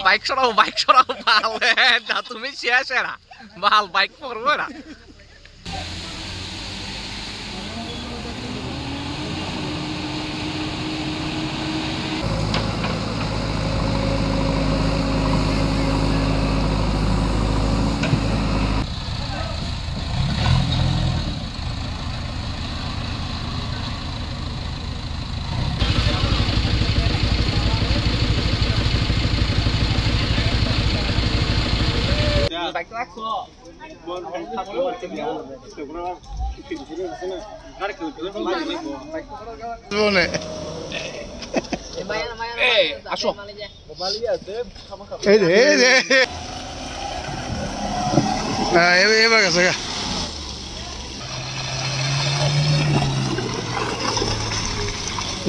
bike সরাও ভাল তুমি শেষ এরা ভাল বাইক পড়বো এরা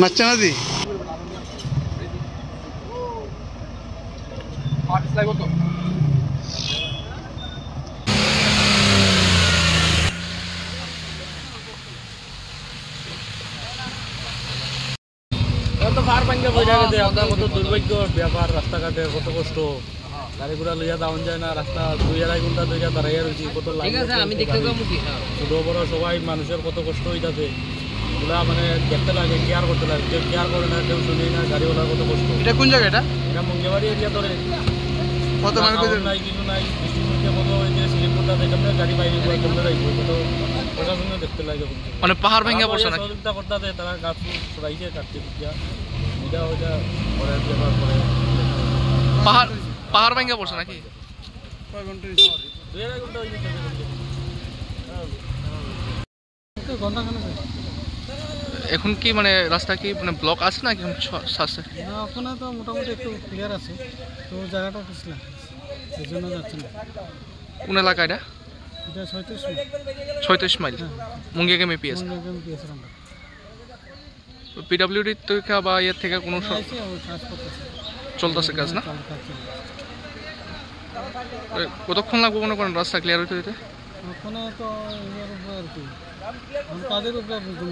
নাচছে না দি কত দুর্ভাগ্য ব্যাপার রাস্তাঘাটে কত কষ্ট গাড়ি ঘোড়া লইয়া যাওয়া যায় না রাস্তা 2-2.5 ঘন্টা ধরে দাঁড়াইয়া রয়েছি কত ছোট বড় সবাই মানুষের কত কষ্ট হইতাছে এগুলা মানে দেখতে লাগে কেয়ার করতে লাগে কেউ কেয়ার করে না কেউ শুনি না গাড়িওয়ালার কত কষ্ট এটা কোন জায়গা এটা মঙ্গেবাড়ি এরিয়া ধরে কত নাই কিছু নাই বৃষ্টির মধ্যে কত স্লিপ করতে কেমন গাড়ি বাইরে কেমন রাখবো কত প্রশাসনে দেখতে লাগে মানে পাহাড় ভেঙে পড়ছে না সহযোগিতা করতে তারা গাছ ছড়াইছে কাটতে এটা ওইটা পরে ব্যাপার করে পাহাড় ভেঙে পড়ছে নাকি কয় ঘন্টা 2.5 ঘন্টা হয়ে গেছে এখন কি মানে রাস্তা কি মানে ব্লক আছে না কি আছে না ওখানে তো মোটামুটি একটু ক্লিয়ার আছে তো জায়গাটা পিছলা এই জন্য যাচ্ছে না কোন এলাকা এটা 36 মাইল মুঙ্গিয়াগাম পিএস পিডব্লিউডি থেকে বা এর থেকে কোনো চলতেছে কাজ না কতক্ষণ লাগবে মনে করেন রাস্তা ক্লিয়ার হইতে হইতে ওখানে তো কাজের উপরে বুঝতে